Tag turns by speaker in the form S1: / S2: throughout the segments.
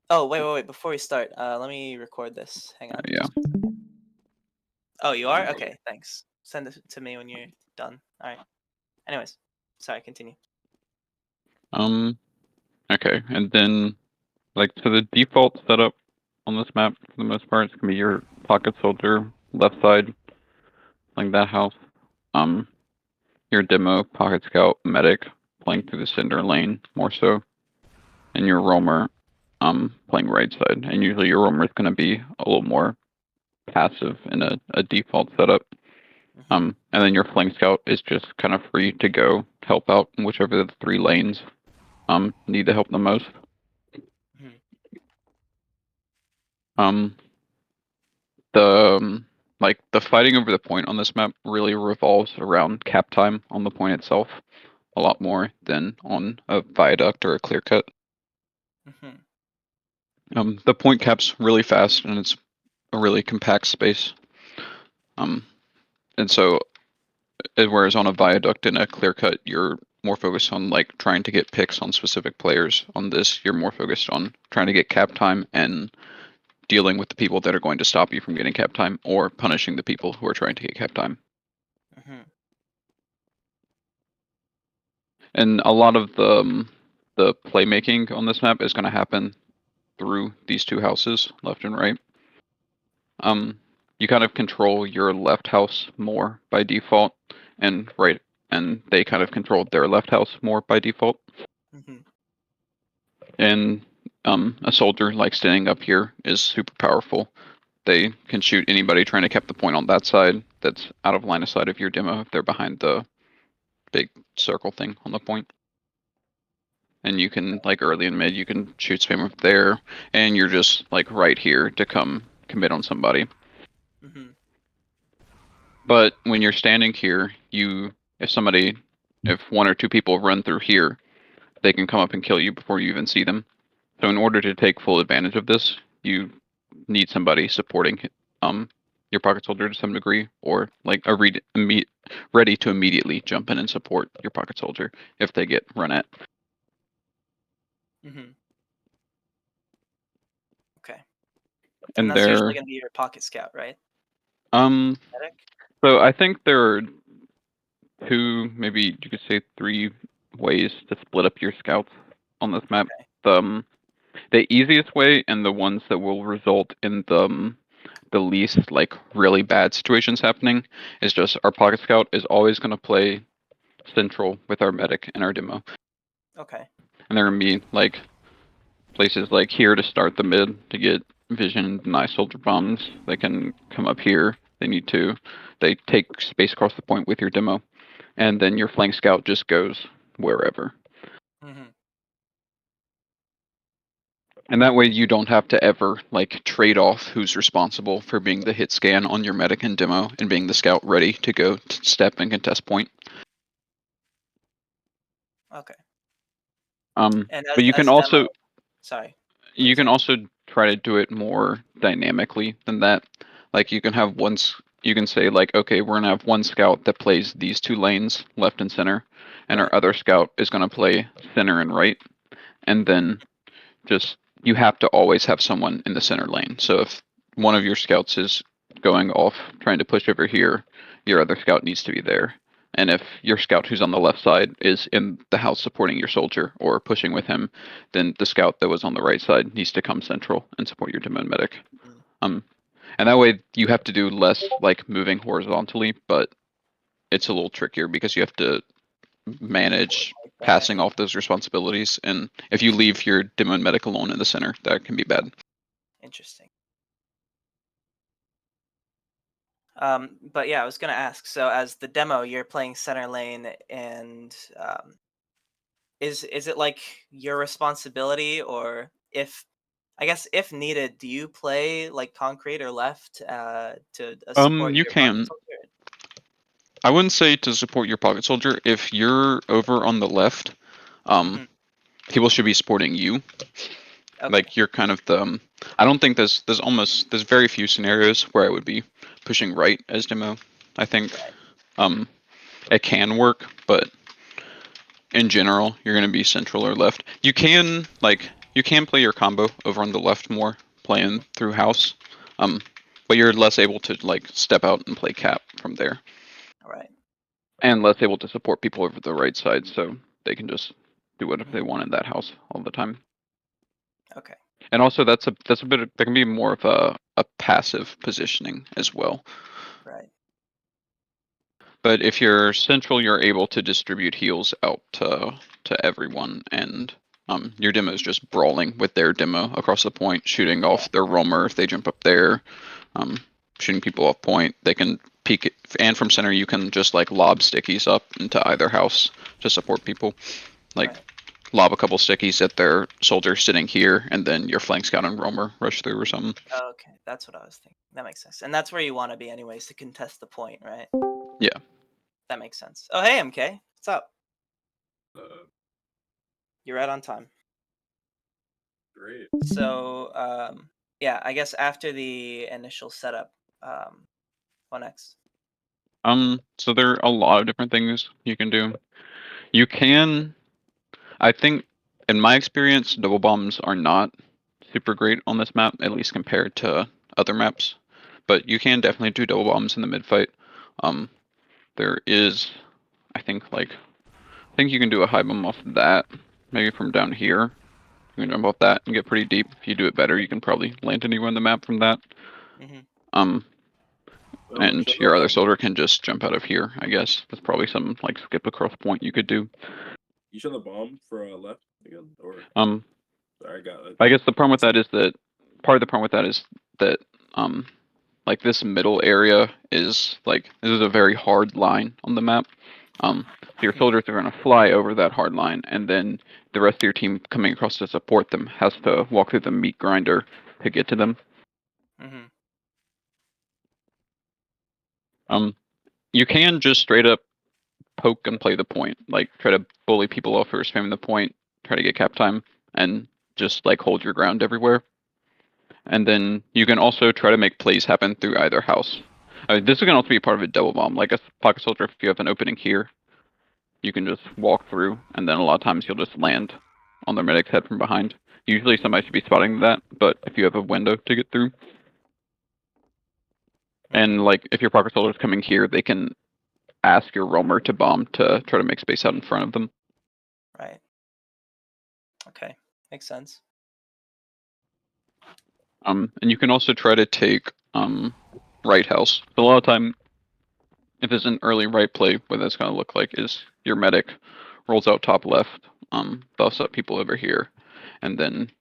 S1: Oh, wait. Before we start, let me record this. Hang on.
S2: Yeah.
S1: Oh, you are? Okay, thanks. Send it to me when you're done. All right. Anyways, sorry, continue.
S2: Um. Okay. And then, so the default setup on this map, for the most part, is gonna be your pocket soldier left side, like that house. Um. Your demo pocket scout medic playing through the center lane more so, and your roamer, playing right side. And usually your roamer is gonna be a little more passive in a default setup.
S1: Mm-hmm.
S2: And then your flank scout is just kind of free to go help out in whichever of the three lanes need the help the most.
S1: Mm-hmm.
S2: Um, the fighting over the point on this map really revolves around cap time on the point itself a lot more than on a viaduct or a clear cut.
S1: Mm-hmm.
S2: The point cap's really fast and it's a really compact space. Um, and so whereas on a viaduct and a clear cut, you're more focused on like trying to get picks on specific players. On this, you're more focused on trying to get cap time and dealing with the people that are going to stop you from getting cap time or punishing the people who are trying to get cap time.
S1: Mm-hmm.
S2: And a lot of the playmaking on this map is going to happen through these two houses, left and right. Um, you kind of control your left house more by default, and right, and they kind of control their left house more by default.
S1: Mm-hmm.
S2: And a soldier like standing up here is super powerful. They can shoot anybody trying to cap the point on that side that's out of line of sight of your demo if they're behind the big circle thing on the point. And you can, like early and mid, you can shoot spam up there, and you're just like right here to come commit on somebody.
S1: Mm-hmm.
S2: But when you're standing here, if one or two people run through here, they can come up and kill you before you even see them. So in order to take full advantage of this, you need somebody supporting um your pocket soldier to some degree, or like ready to immediately jump in and support your pocket soldier if they get run at.
S1: Mm-hmm. Okay. And
S2: And
S1: that's usually
S2: they're
S1: gonna be your pocket scout, right?
S2: um
S1: Medic?
S2: so I think there are two, maybe you could say three ways to split up your scouts on this map.
S1: Okay.
S2: The easiest way and the ones that will result in the least like really bad situations happening is just our pocket scout is always going to play central with our medic and our demo,
S1: Okay.
S2: and there are gonna be like places like here to start the mid to get vision and deny soldier bombs. They can come up here. They take space across the point with your demo, and then your flank scout just goes wherever.
S1: Mm-hmm.
S2: And that way you don't have to ever like trade off who's responsible for being the hit scan on your medic and demo and being the scout ready to go step and contest point.
S1: Okay. And
S2: But
S1: as demo, sorry. What are you
S2: you can
S1: saying?
S2: also try to do it more dynamically than that. Like you can say like, okay, we're gonna have one scout that plays these two lanes, left and center, and our
S1: Right.
S2: other scout is gonna play center and right, and then just you have to always have someone in the center lane. So if one of your scouts is going off trying to push over here, your other scout needs to be there. And if your scout who's on the left side is in the house supporting your soldier or pushing with him, then the scout that was on the right side needs to come central and support your demo medic.
S1: Mm.
S2: Um, and that way you have to do less like moving horizontally, but it's a little trickier because you have to manage
S1: Like that.
S2: passing off those responsibilities. And if you leave your demo and medic alone in the center, that can be bad.
S1: Interesting. But yeah, I was gonna ask. So as the demo, you're playing center lane, and is it like your responsibility, or if I guess if needed, do you play like concrete or left to support
S2: You
S1: your pocket
S2: can.
S1: soldier?
S2: I wouldn't say to support your pocket soldier. If you're over on the left, um,
S1: Hmm.
S2: people should be supporting you.
S1: Okay.
S2: Like you're kind of the. I don't think there's very few scenarios where I would be pushing right as demo. I think
S1: Right.
S2: um, it can work, but in general, you're going to be central or left. You You can play your combo over on the left more, playing through house. Um, but you're less able to like step out and play cap from there,
S1: All right.
S2: and less able to support people over the right side, so they can just do whatever they
S1: Mhm.
S2: want in that house all the time.
S1: Okay.
S2: And also that's a bit that can be more of a passive positioning as well.
S1: Right.
S2: But if you're central, you're able to distribute heals out to everyone, and your demo is just brawling with their demo across the point, shooting
S1: Yeah.
S2: off their roamer if they jump up there, um, shooting people off point. They can peek it, and from center you can just like lob stickies up into either house to support people. Like
S1: Right.
S2: lob a couple stickies at their soldier sitting here, and then your flank scout and roamer rush through or something.
S1: Okay. That's what I was thinking. That makes sense. And that's where you want to be, anyways, to contest the point, right?
S2: Yeah.
S1: That makes sense. Oh, hey, MK. What's up?
S3: Uh,
S1: You're right on time.
S3: Great.
S1: So, yeah, I guess after the initial setup, what next?
S2: So there are a lot of different things you can do. You can, I think, in my experience, double bombs are not super great on this map, at least compared to other maps. But you can definitely do double bombs in the mid fight. Um, there is, I think, I think you can do a high bomb off that, maybe from down here. You can jump off that and get pretty deep. If you do it better, you can probably land anywhere on the map from that.
S1: Mm-hmm.
S2: Um,
S3: Oh,
S2: and
S3: so
S2: your other soldier can just jump out of here, I guess. That's probably some like skip across point you could do.
S3: you show the bomb for left again, or
S2: Um,
S3: sorry, I got it.
S2: I guess the problem with that is that part of the problem with that is that like this middle area is like this is a very hard line on the map. So your
S1: Mm-hmm.
S2: soldiers are going to fly over that hard line, and then the rest of your team coming across to support them has to walk through the meat grinder to get to them.
S1: Mm-hmm.
S2: Um, you can just straight up poke and play the point, like try to bully people off who are spamming the point, try to get cap time, and just like hold your ground everywhere. And then you can also try to make plays happen through either house. This can also be part of a double bomb. Like a pocket soldier, if you have an opening here, you can just walk through, and then a lot of times you'll just land on their medic's head from behind. Usually somebody should be spotting that, but if you have a window to get through,
S1: Mm-hmm.
S2: and like if your pocket soldier is coming here, they can ask your roamer to bomb to try to make space out in front of them.
S1: Right. Okay. Makes sense.
S2: And you can also try to take right house. So a lot of time, if it's an early right play, what that's gonna look like is your medic rolls out top left, buffs up people over here, and then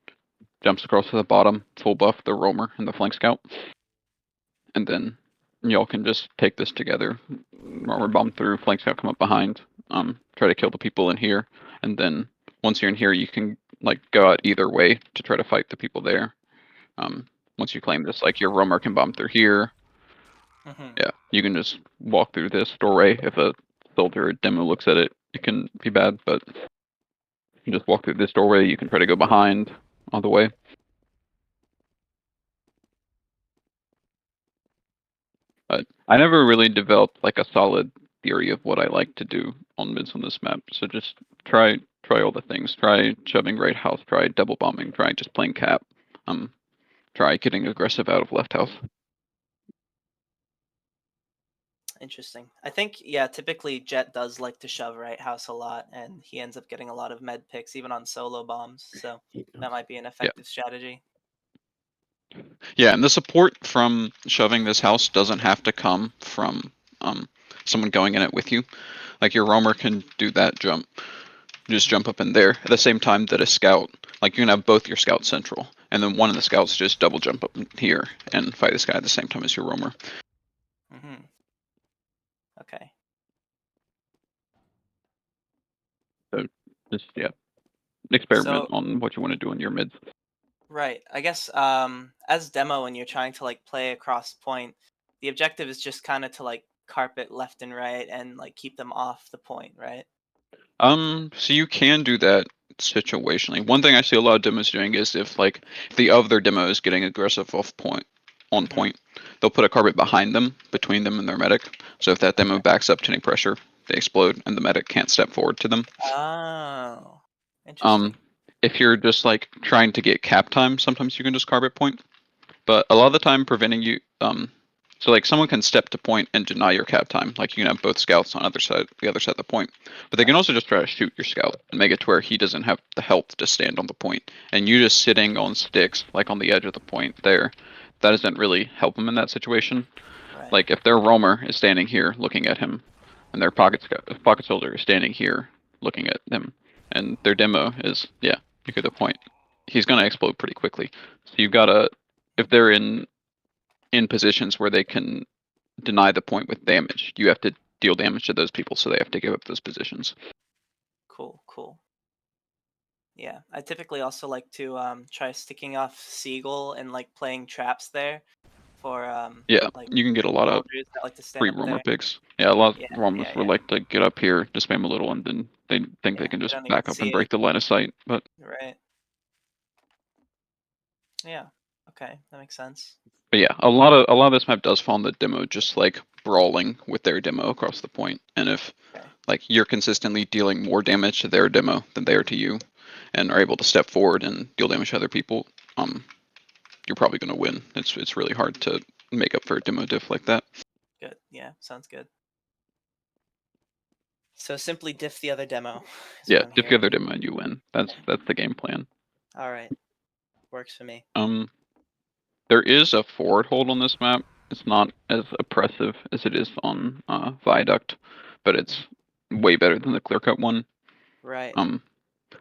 S2: jumps across to the bottom, full buff the roamer and the flank scout, and then y'all can just take this together. Roamer bomb through, flank scout come up behind, try to kill the people in here, and then once you're in here, you can like go out either way to try to fight the people there. Um, Once you claim this, like your roamer can bomb through here.
S1: Mm-hmm.
S2: Yeah, you can just walk through this doorway. If a soldier or demo looks at it, it can be bad, but you can just walk through this doorway. You can try to go behind all the way. But I never really developed like a solid theory of what I like to do on mids on this map. So just try all the things. Try shoving right house. Try double bombing. Try just playing cap. Um, Try getting aggressive out of left house.
S1: Interesting. I think, yeah, typically Jet does like to shove right house a lot, and he ends up getting a lot of med picks, even on solo bombs. So that might be an
S2: Yeah,
S1: effective strategy.
S2: yeah, and the support from shoving this house doesn't have to come from um someone going in it with you. Like your roamer can do that jump, just
S1: Mm-hmm.
S2: jump up in there at the same time that a scout, like you can have both your scouts central, and then one of the scouts just double jump up here and fight this guy at the same time as your roamer.
S1: Mm-hmm. Okay.
S2: So just yeah, experiment
S1: So
S2: on what you want to do in your mids.
S1: right. I guess as demo when you're trying to like play across point, the objective is just kind of to like carpet left and right and like keep them off the point, right?
S2: So you can do that situationally. One thing I see a lot of demos doing is if the other demo is getting aggressive off point on
S1: Mm-hmm.
S2: point, they'll put a carpet behind them, between them and their medic. So if that demo
S1: Okay.
S2: backs up to any pressure, they explode and the medic can't step forward to them.
S1: Oh,
S2: Um,
S1: interesting.
S2: if you're just like trying to get cap time, sometimes you can just carpet point. But a lot of the time, preventing you, so like someone can step to point and deny your cap time. Like you can have both scouts on the other side of the point. But they can
S1: Right.
S2: also just try to shoot your scout and make it to where he doesn't have the health to stand on the point, and you just sitting on sticks, like on the edge of the point there. That doesn't really help him in that situation.
S1: Right.
S2: Like if their roamer is standing here looking at him, and their pocket soldier is standing here looking at them, and their demo is you get the point. He's gonna explode pretty quickly. So you gotta, if they're in positions where they can deny the point with damage, you have to deal damage to those people, so they have to give up those positions.
S1: Cool. Cool. Yeah, I typically also like to try sticking off Seagull and like playing traps there for
S2: Yeah,
S1: like
S2: you can get a lot of
S1: soldiers that like to stand
S2: free
S1: up
S2: roamer
S1: there.
S2: picks. Yeah, a lot
S1: Yeah,
S2: of roamers
S1: yeah,
S2: would
S1: yeah,
S2: like to get up here to spam a little, and then they think they
S1: yeah.
S2: can
S1: They
S2: just
S1: don't even
S2: back up and
S1: see
S2: break
S1: it.
S2: the line of sight. But
S1: Right. Yeah. Okay, that makes sense.
S2: yeah, a lot of this map does fall in the demo, just like brawling with their demo across the point. And if
S1: Okay.
S2: like you're consistently dealing more damage to their demo than they are to you, and are able to step forward and deal damage to other people, you're probably gonna win. It's really hard to make up for a demo diff like that.
S1: Good. Yeah, sounds good. So simply diff the other demo is what
S2: Yeah,
S1: I'm
S2: diff the
S1: hearing.
S2: other demo and you win. That's the game plan.
S1: All right, works for me.
S2: Um, there is a forward hold on this map. It's not as oppressive as it is on Viaduct, but
S1: Mhm.
S2: it's way better than the clear cut one.
S1: Right.
S2: Um,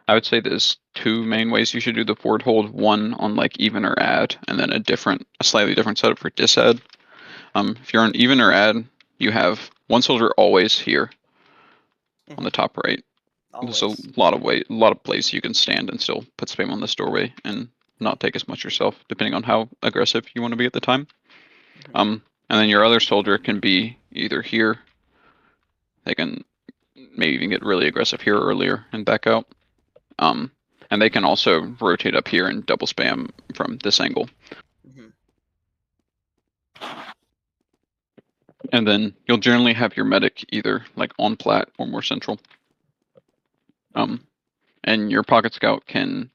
S2: I would say there's two main ways you should do the forward hold. One on like even or add, and then a slightly different setup for disadd. If you're on even or add, you have one soldier always here on
S1: Hmm.
S2: the top right. There's a
S1: Always.
S2: lot of places you can stand and still put spam on this doorway and not take as much yourself, depending on how aggressive you want to be at the time.
S1: Hmm.
S2: And then your other soldier can be either here. They can maybe even get really aggressive here earlier and back out. Um, and they can also rotate up here and double spam from this angle.
S1: Hmm.
S2: And then you'll generally have your medic either like on plat or more central.
S1: Hmm.
S2: And your pocket scout can,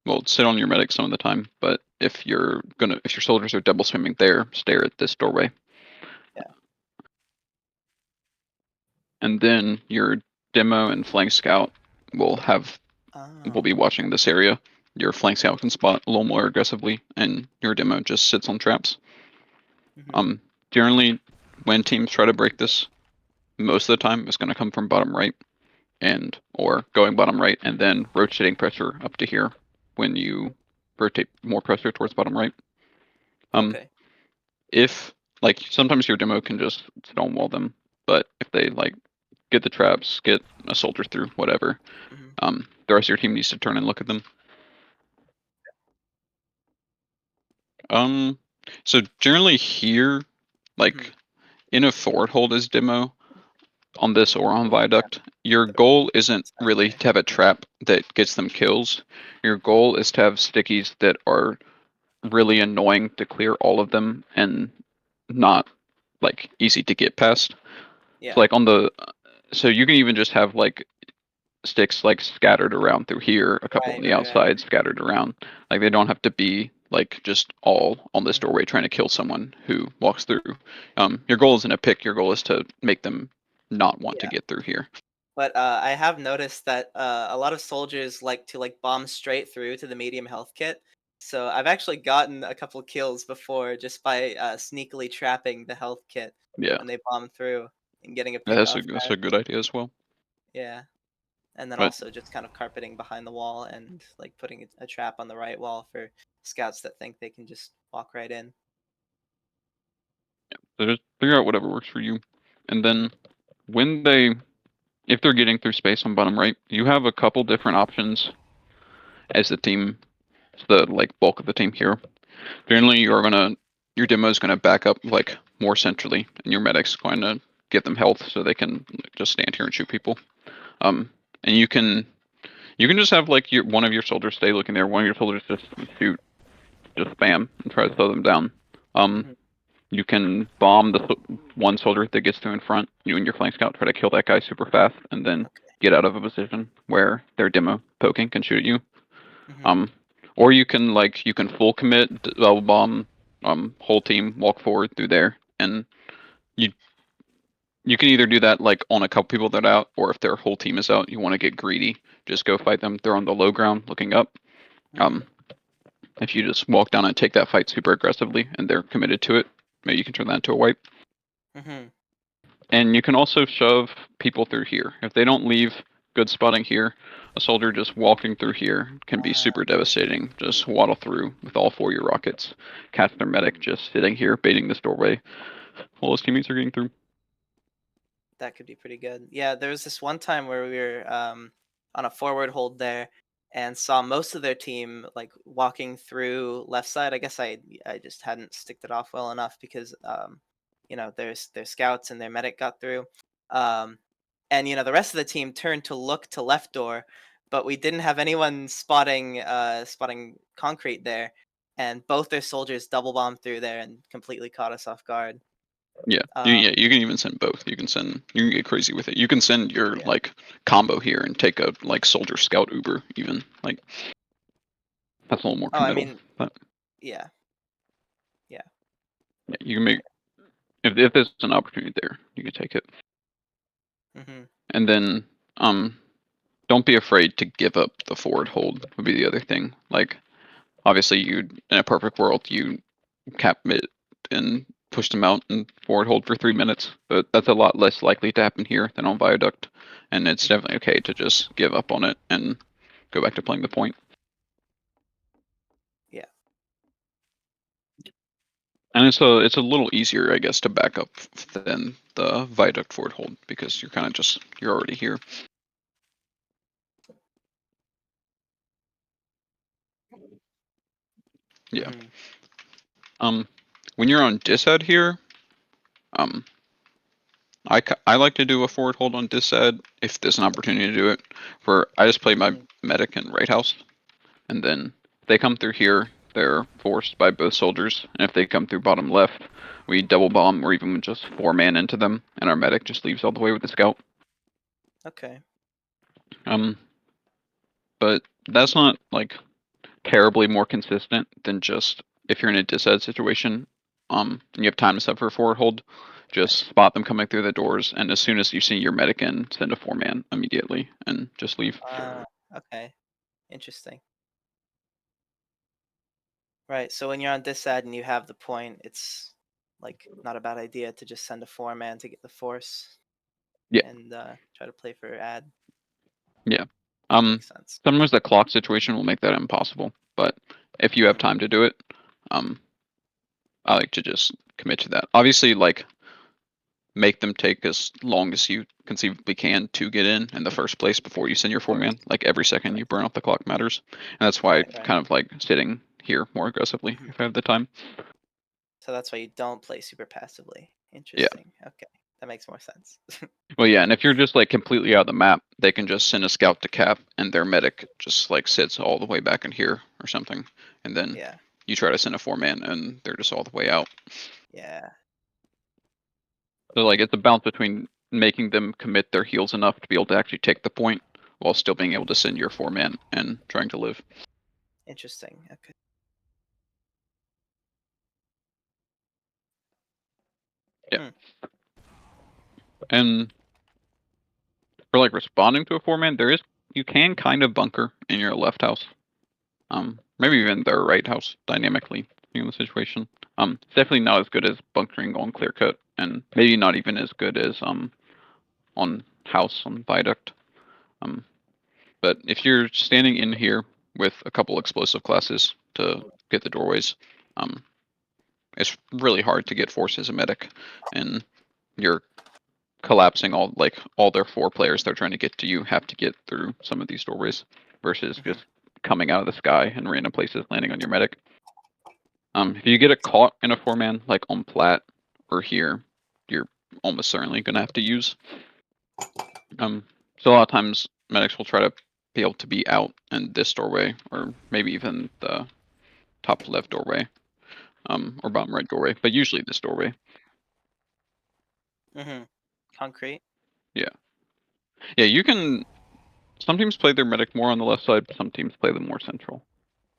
S2: well, sit on your medic some of the time, but if your soldiers are double spamming there, stare at this doorway.
S1: Yeah.
S2: And then your demo and flank scout will will be
S1: Oh.
S2: watching this area. Your flank scout can spot a little more aggressively, and your demo just sits on traps.
S1: Hmm.
S2: Generally, when teams try to break this, most of the time it's going to come from bottom right, or going bottom right and then rotating pressure up to here when you rotate more pressure towards bottom right. Um,
S1: Okay.
S2: if like sometimes your demo can just stonewall them, but if they like get the traps, get a soldier through, whatever,
S1: Hmm.
S2: the rest of your team needs to turn and look at them. Um, so generally here,
S1: Hmm.
S2: like in a forward hold as demo on this or on
S1: Yeah.
S2: Viaduct, your
S1: The
S2: goal isn't
S1: side
S2: really
S1: there.
S2: to have a trap that gets them kills. Your goal is to have stickies that are really annoying to clear all of them and not like easy to get past. So
S1: Yeah.
S2: like so you can even just have like sticks like scattered around through here, a couple
S1: Right.
S2: on the
S1: Right. Right.
S2: outside scattered around. Like they don't have to be like just all on this
S1: Hmm.
S2: doorway trying to kill someone who walks through. Your goal isn't a pick. Your goal is to make them not want to
S1: Yeah.
S2: get through here.
S1: But I have noticed that a lot of soldiers like to like bomb straight through to the medium health kit. So I've actually gotten a couple kills before just by sneakily trapping the health kit
S2: Yeah,
S1: when they bomb through and getting a pick
S2: that's a
S1: off
S2: that's
S1: guard.
S2: a good idea as well.
S1: Yeah. And then
S2: But
S1: also just kind of carpeting behind the wall and like putting a trap on the right wall for scouts that think they can just walk right in.
S2: so just figure out whatever works for you, and
S1: Hmm.
S2: then when if they're getting through space on bottom right, you have a couple different options as the team, the like bulk of the team here. Generally, your demo is gonna back up like more centrally, and your medic's going to give them health so they can just stand here and shoot people. And you can just have like one of your soldiers stay looking there, one of your soldiers just shoot, just spam and try to slow them down. Um,
S1: Hmm.
S2: you can bomb the one soldier that gets through in front. You and your flank scout try to kill that guy super fast, and then
S1: Okay.
S2: get out of a position where their demo poking can shoot at you.
S1: Mhm.
S2: Or you can full commit, double bomb, whole team walk forward through there, and you you can either do that like on a couple people that are out, or if their whole team is out, you want to get greedy, just go fight them. They're on the low ground looking up.
S1: Mhm.
S2: Um, if you just walk down and take that fight super aggressively, and they're committed to it, maybe you can turn that into a wipe.
S1: Mhm.
S2: And you can also shove people through here. If they don't leave good spotting here, a soldier just walking through here can be super devastating. Just waddle through with all 4 of your rockets. Catch their medic just sitting here, baiting this doorway while his teammates are getting through.
S1: That could be pretty good. Yeah, there was this one time where we were on a forward hold there and saw most of their team like walking through left side. I guess I just hadn't sticked it off well enough because their scouts and their medic got through. Um, and the rest of the team turned to look to left door, but we didn't have anyone spotting concrete there, and both their soldiers double bombed through there and completely caught us off guard.
S2: Yeah,
S1: Um,
S2: you can even send both. You can get crazy with it. You can send your
S1: yeah.
S2: like combo here and take a like soldier scout Uber even. Like that's a little more
S1: Oh, I
S2: committal.
S1: mean,
S2: But
S1: yeah, yeah.
S2: yeah, you can make if there's an opportunity there, you can take it.
S1: Mhm.
S2: And then don't be afraid to give up the forward hold would be the other thing. Like obviously you in a perfect world you cap mid and push them out and forward hold for 3 minutes, but that's a lot less likely to happen here than on Viaduct, and it's
S1: Mhm.
S2: definitely okay to just give up on it and go back to playing the point.
S1: Yeah.
S2: And it's a little easier, I guess, to back up than the Viaduct forward hold because you're kind of just you're already here. Yeah.
S1: Mhm.
S2: Um, when you're on disad here, um, I like to do a forward hold on disad if there's an opportunity to do it. Where I just play my
S1: Mhm.
S2: medic in right house, and then if they come through here, they're forced by both soldiers. And if they come through bottom left, we double bomb or even just 4-man into them, and our medic just leaves all the way with the scout.
S1: Okay.
S2: Um, but that's not like terribly more consistent than just if you're in a disad situation, and you have time to set for a forward hold, just spot them coming through the doors, and as soon as you see your medic in, send a 4-man immediately and just leave.
S1: Okay. Interesting. Right. So when you're on this side and you have the point, it's like not a bad idea to just send a 4-man to get the force
S2: Yeah,
S1: and try to play for ad.
S2: yeah.
S1: That makes sense.
S2: Sometimes the clock situation will make that impossible, but if you have
S1: Mhm.
S2: time to do it, um, I like to just commit to that. Obviously, like make them take as long as you conceivably can to get in the first place before you send your
S1: Of course.
S2: 4-man. Like every second
S1: Right.
S2: you burn off the clock matters, and that's why
S1: Right. Right.
S2: kind of like sitting here more aggressively
S1: Mhm.
S2: if I have the time.
S1: So that's why you don't play super passively.
S2: Yeah.
S1: Interesting. Okay. That makes more sense.
S2: Well, yeah, and if you're just like completely out of the map, they can just send a scout to cap, and their medic just like sits all the way back in here or something, and then
S1: Yeah.
S2: you try to send a 4-man, and they're just all the way out.
S1: Yeah.
S2: So like it's a balance between making them commit their heals enough to be able to actually take the point while still being able to send your 4-man and trying to live.
S1: Interesting. Okay.
S2: Yeah.
S1: Hmm.
S2: And for like responding to a 4-man, you can kind of bunker in your left house. Maybe even their right house dynamically in the situation. It's definitely not as good as bunkering on clear cut, and maybe not even as good as on house on viaduct. Um, but if you're standing in here with a couple explosive classes to get the doorways, um, it's really hard to get force as a medic, and you're collapsing all their 4 players they're trying to get to you have to get through some of these doorways versus
S1: Mhm.
S2: just coming out of the sky in random places landing on your medic. If you get it caught in a 4-man like on plat or here, you're almost certainly gonna have to use. Um, so a lot of times medics will try to be able to be out in this doorway or maybe even the top left doorway, or bottom right doorway, but usually this doorway.
S1: Mhm. Concrete.
S2: Yeah, yeah, you can. some teams play their medic more on the left side, some teams play them more central.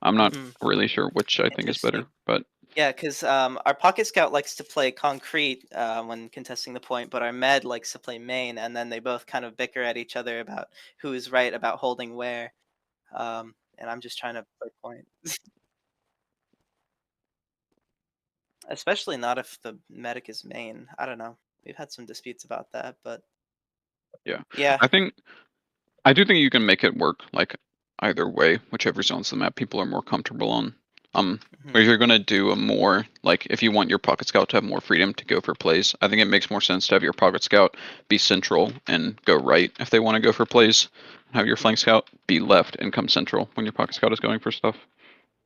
S2: I'm not
S1: Mhm.
S2: really sure which I think is better,
S1: Interesting.
S2: but
S1: Yeah, because our pocket scout likes to play concrete when contesting the point, but our med likes to play main, and then they both kind of bicker at each other about who is right about holding where. And I'm just trying to play point, especially not if the medic is main. I don't know. We've had some disputes about that, but
S2: yeah.
S1: yeah.
S2: I do think you can make it work like either way, whichever zones of the map people are more comfortable on. But
S1: Mhm,
S2: if you're gonna do a more like if you want your pocket scout to have more freedom to go for plays, I think it makes more sense to have your pocket scout be central and go right if they want to go for plays. Have your
S1: mhm,
S2: flank scout be left and come central when your pocket scout is going for stuff.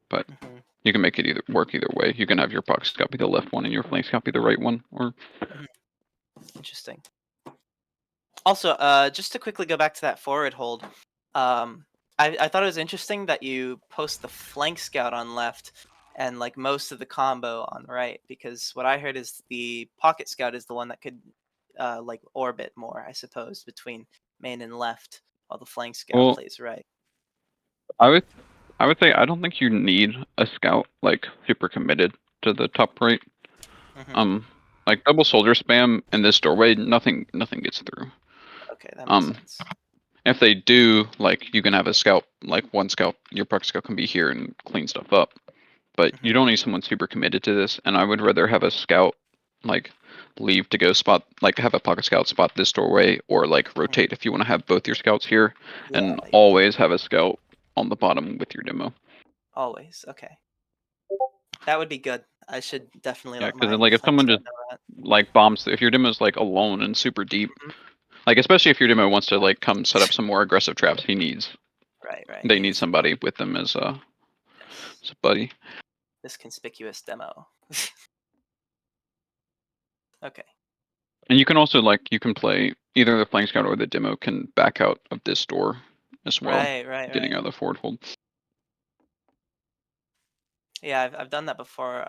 S2: But
S1: mhm,
S2: you can make it either work either way. You can have your pocket scout be the left one and your flank scout be the right one, or
S1: mhm. Interesting. Also, just to quickly go back to that forward hold, I thought it was interesting that you post the flank scout on left and like most of the combo on right, because what I heard is the pocket scout is the one that could like orbit more, I suppose, between main and left, while the flank scout
S2: well,
S1: plays right.
S2: I would I would say I don't think you need a scout like super committed to the top right.
S1: Hmm.
S2: Um, like double soldier spam in this doorway, nothing gets through.
S1: Okay, that makes
S2: Um,
S1: sense.
S2: if they do, like you can have a scout, like one scout, your puck scout can be here and clean stuff up. But you
S1: Hmm.
S2: don't need someone super committed to this, and I would rather have a scout like leave to go spot like have a pocket scout spot this doorway or like
S1: Hmm.
S2: rotate if you want to have both your scouts here
S1: Yeah,
S2: and
S1: yeah,
S2: always have a scout on the bottom with your demo.
S1: always. Okay, that would be good. I should definitely
S2: Yeah,
S1: let
S2: because
S1: my
S2: like if
S1: flank
S2: someone
S1: scout
S2: just
S1: know that.
S2: like bombs if your demo is like alone and super deep,
S1: Mhm.
S2: like especially if your demo wants to like come set up some more aggressive traps,
S1: Right, right.
S2: they
S1: He
S2: need
S1: needs support.
S2: somebody with them
S1: Yes.
S2: as a buddy.
S1: This conspicuous demo. Okay.
S2: And you can also like you can play either the flank scout or the demo can back out of this door as well,
S1: Right, right,
S2: getting
S1: right.
S2: out of the forward hold.
S1: Yeah, I've done that before.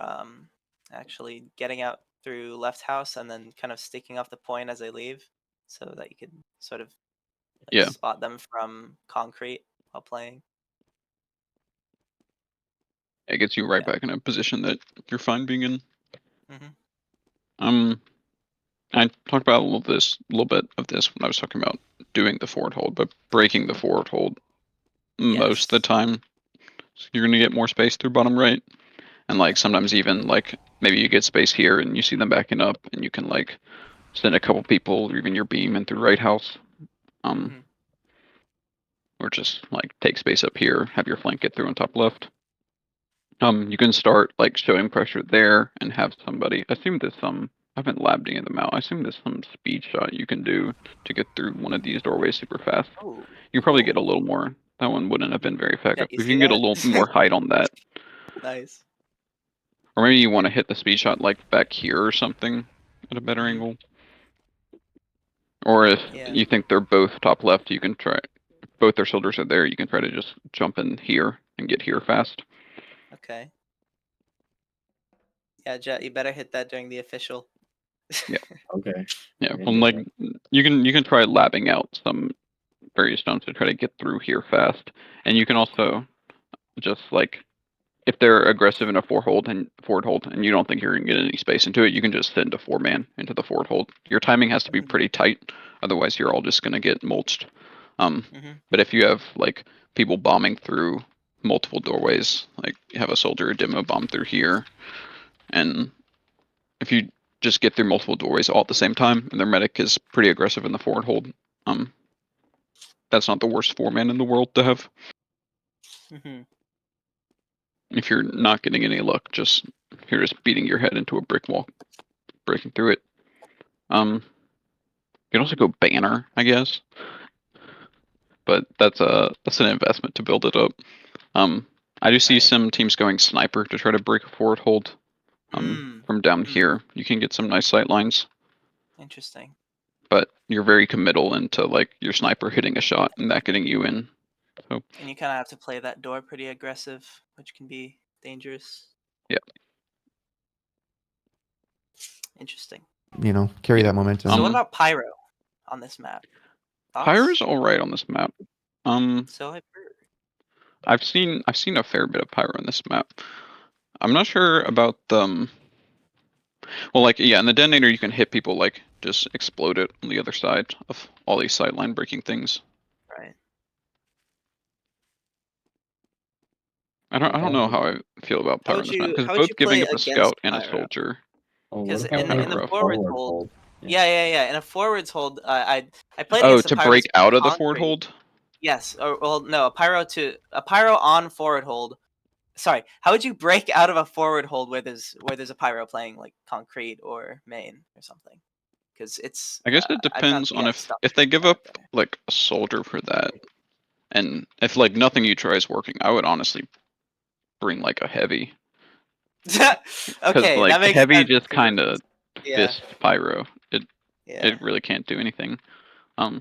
S1: Actually getting out through left house and then kind of sticking off the point as I leave, so that you can sort of like
S2: Yeah,
S1: spot them from concrete while playing.
S2: it gets you right
S1: Yeah.
S2: back in a position that you're fine being in.
S1: Hmm.
S2: Um, I talked about a little bit of this when I was talking about doing the forward hold, but breaking the forward hold most of the
S1: Yes.
S2: time, so you're gonna get more space through bottom right. And like sometimes even like maybe you get space here and you see them backing up and you can like send a couple people or even your beam in through right house. Um,
S1: Hmm.
S2: or just like take space up here, have your flank get through on top left. You can start like showing pressure there and have somebody. I assume there's some. I haven't labbed any of them out. I assume there's some speed shot you can do to get through one of these doorways super fast.
S1: Oh,
S2: You probably get
S1: cool.
S2: a little more. That one wouldn't have been very
S1: Yeah,
S2: effective.
S1: you
S2: If you
S1: see
S2: can get a
S1: that?
S2: little more height on that,
S1: Nice.
S2: or maybe you want to hit the speed shot like back here or something at a better
S1: Hmm.
S2: angle. Or if
S1: Yeah.
S2: you think they're both top left, you can try. Both their shoulders are there. You can try to just jump in here and get here fast.
S1: Okay. Yeah, Jet, you better hit that during the official.
S2: Yeah,
S3: Okay.
S2: yeah.
S3: I can
S2: Well,
S3: do
S2: like
S3: that.
S2: you can try labbing out some various stones to try to get through here fast, and you can
S1: Cool, cool.
S2: also just like if they're aggressive in a forward hold, and you don't think you're gonna get any space into it, you can just send a 4-man into the forward hold. Your timing has to be
S1: Hmm.
S2: pretty tight, otherwise you're all just gonna get mulched. Um,
S1: Hmm.
S2: but if you have like people bombing through multiple doorways, like you have a soldier or demo bomb through here, and if you just get through multiple doorways all at the same time, and their medic is pretty aggressive in the forward hold, um, that's not the worst 4-man in the world to have.
S1: Hmm.
S2: If you're not getting any luck, just you're just beating your head into a brick wall, breaking through it. You can also go banner, I guess, but that's an investment to build it up. Um, I do see
S1: Right.
S2: some teams going sniper to try to break a forward hold.
S1: Mm.
S2: From down
S1: Mm.
S2: here, you can get some nice sight lines,
S1: Interesting.
S2: but you're very committal into like your sniper hitting a shot and that getting you in. So
S1: And you kind of have to play that door pretty aggressive, which can be dangerous.
S2: yeah,
S1: Interesting.
S4: Carry
S2: yeah.
S4: that momentum.
S1: So what about Pyro on this map?
S2: Pyre
S1: Thoughts?
S2: is all right on this map.
S1: So I've heard.
S2: I've seen a fair bit of pyro in this map. I'm not sure about well, like, yeah, in the detonator you can hit people, like, just explode it on the other side of all these sideline breaking things.
S1: Right.
S2: I don't know how I feel about pyro in this map because
S1: How would you
S2: both giving
S1: play
S2: up a
S1: against
S2: scout and a
S1: pyro?
S2: soldier
S4: Oh, what
S1: Because
S4: about
S2: is
S1: in
S2: kind
S4: like
S2: of
S1: the
S4: a
S2: rough.
S1: forwards
S4: forward
S1: hold,
S4: hold?
S1: yeah. In a forwards hold, I played
S2: Oh,
S1: against a
S2: to
S1: pyro
S2: break
S1: using
S2: out of the forward
S1: concrete.
S2: hold?
S1: Yes, or well, no, a pyro on forward hold. Sorry, how would you break out of a forward hold where there's a pyro playing like concrete or main or something? Because it's
S2: I guess it
S1: I found
S2: depends
S1: to be
S2: on
S1: like
S2: if
S1: stuff
S2: they give
S1: out
S2: up
S1: there.
S2: like a soldier for that, and if like nothing you try is working, I would honestly bring like a heavy, because
S1: Okay, that
S2: like
S1: makes
S2: heavy
S1: sense
S2: just
S1: because
S2: kind of
S1: yeah,
S2: fists pyro. It
S1: yeah,
S2: really can't do anything.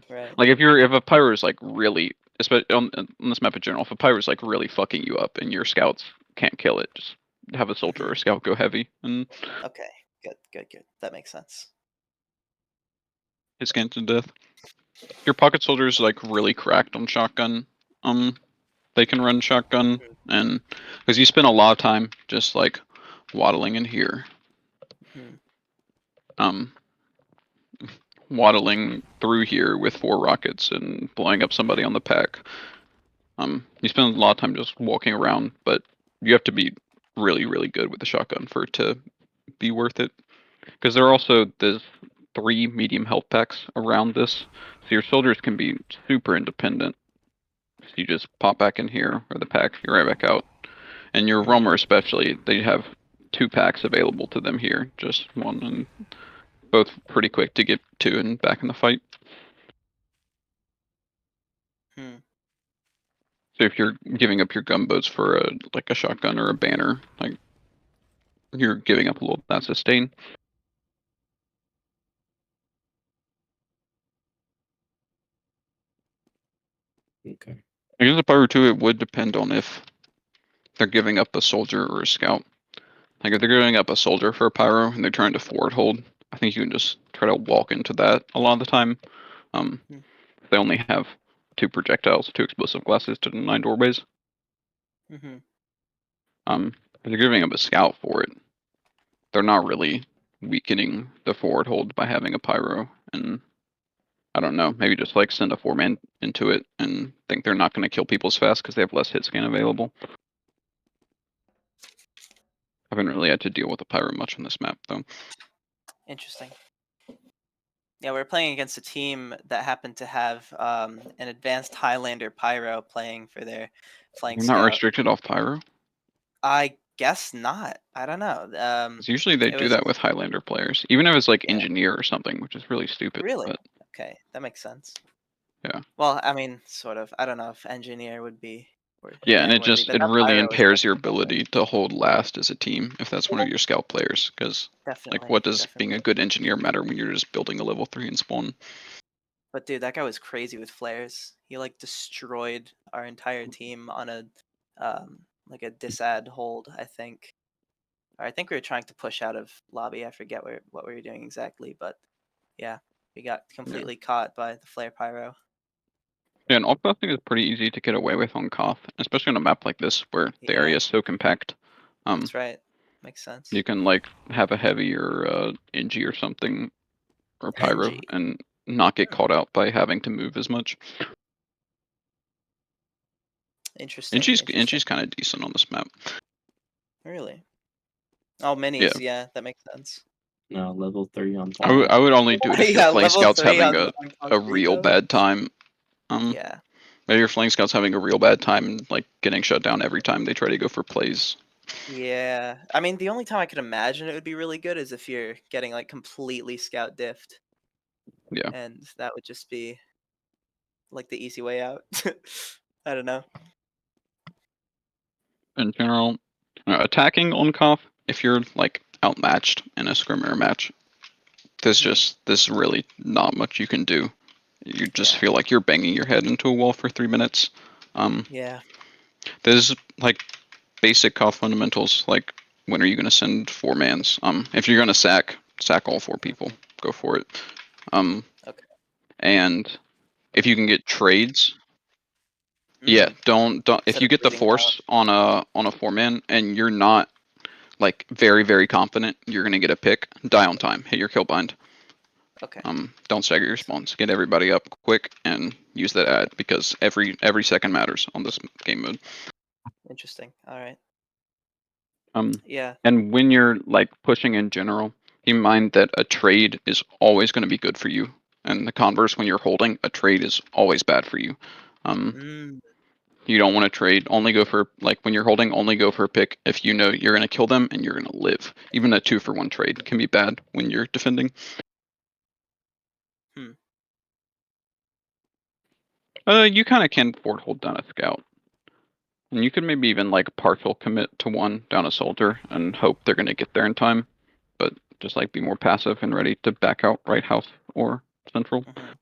S1: right.
S2: Like if a pyro is like really, especially on this map in general, if a pyro is like really fucking you up and your scouts can't kill it, just have a soldier or
S1: Mhm.
S2: a scout go heavy and
S1: Okay, good. That makes sense.
S2: hit scans to death. Your pocket soldier is like really cracked on shotgun. They can run shotgun,
S1: Mhm,
S2: and because you spend a lot of time just like waddling in here,
S1: mhm,
S2: um, waddling through here with 4 rockets and blowing up somebody on the pack. You spend a lot of time just walking around, but you have to be really, really good with the shotgun for it to be worth it. Because there are also there's 3 medium health packs around this, so your soldiers can be super independent. So you just pop back in here, or the pack, you're right back out. And your
S1: mhm,
S2: roamer especially, they have 2 packs available to them here, just one, and both pretty quick to get to and back in the fight.
S1: hmm.
S2: So if you're giving up your gunboats for a like a shotgun or a banner, like you're giving up a little of that sustain.
S4: Okay.
S2: I guess the pyro too, it would depend on if they're giving up a soldier or a scout. Like if they're giving up a soldier for a pyro and they're trying to forward hold, I think you can just try to walk into that a lot of the time. Um,
S1: Hmm.
S2: they only have 2 projectiles, 2 explosive glasses to 9 doorways.
S1: Mhm.
S2: If they're giving up a scout for it, they're not really weakening the forward hold by having a pyro. And I don't know, maybe just like send a 4-man into it and think they're not going to kill people as fast because they have less hit scan available. I haven't really had to deal with a pyro much on this map though.
S1: Interesting. Yeah, we are playing against a team that happened to have an advanced Highlander pyro playing for their flank
S2: You're not
S1: scout.
S2: restricted off pyro?
S1: I guess not. I don't know.
S2: 'Cause usually they
S1: It
S2: do
S1: was
S2: that with Highlander players, even if it's like
S1: yeah,
S2: engineer or something, which is really stupid.
S1: really
S2: But
S1: okay. That makes sense.
S2: yeah,
S1: Well, I mean, sort of. I don't know if engineer would be or
S2: yeah, and
S1: ban worthy, but
S2: it
S1: that
S2: really
S1: pyro was
S2: impairs your
S1: definitely ban worthy.
S2: ability to hold last as a team if that's one of your scout players. Because like,
S1: Definitely,
S2: what does being
S1: definitely.
S2: a good engineer matter when you're just building a level 3 and spawn?
S1: But dude, that guy was crazy with flares. He like destroyed our entire team on a like a disad hold, I think. Or I think we were trying to push out of lobby. I forget what we were doing exactly, but yeah, we got
S2: Yeah.
S1: completely caught by the flare pyro.
S2: Yeah, and all-casting is pretty easy to get away with on Koth, especially on a map like this where the area
S1: Yeah,
S2: is so compact.
S1: that's right. Makes sense.
S2: You can like have a heavy or NG or something or pyro
S1: NG.
S2: and not get caught out by having to move as much.
S1: Interesting. Interesting.
S2: NG's kind of decent on this map.
S1: Really? Oh,
S2: Yeah,
S1: minis. Yeah, that makes sense.
S4: Now level 3 on bomb.
S2: I would only do it if your
S1: Yeah,
S2: flank
S1: level
S2: scout's
S1: 3
S2: having
S1: on
S2: a
S1: concrete
S2: real
S1: though.
S2: bad time. Um,
S1: Yeah.
S2: Maybe your flank scout's having a real bad time and like getting shut down every time they try to go for plays.
S1: Yeah. I mean, the only time I could imagine it would be really good is if you're getting like completely scout diffed,
S2: Yeah,
S1: and that would just be like the easy way out. I don't know.
S2: in general, attacking on Koth, if you're like outmatched in a scrim or a match,
S1: Hmm.
S2: there's really not much you can do. You just
S1: Yeah.
S2: feel like you're banging your head into a wall for 3 minutes. Um,
S1: Yeah.
S2: there's like basic Koth fundamentals, like when are you going to send 4-mans? If you're going to sack all 4 people, go for it. Um,
S1: Okay.
S2: and if you can get trades, Yeah,
S1: Mm,
S2: don't. If
S1: instead
S2: you
S1: of
S2: get the
S1: bleeding out.
S2: force on a 4-man and you're not like very confident you're gonna get a pick, die on time, hit your kill bind.
S1: Okay.
S2: Don't stagger your spawns. Get everybody up quick and use that ad because every second matters on this game mode.
S1: Interesting. All right.
S2: Um,
S1: Yeah.
S2: and when you're like pushing in general, keep in mind that a trade is always going to be good for you, and the converse when you're holding, a trade is always bad for you.
S1: Mm,
S2: You don't want to trade. Only go for like when you're holding. Only go for a pick if you know you're going to kill them and you're going to live. Even a 2-for-1 trade can be bad when you're defending.
S1: Hmm.
S2: You kind of can forward hold down a scout. And you could maybe even like partial commit to one down a soldier and hope they're gonna get there in time. But just like be more passive and ready to back out right house or central.
S1: mhm.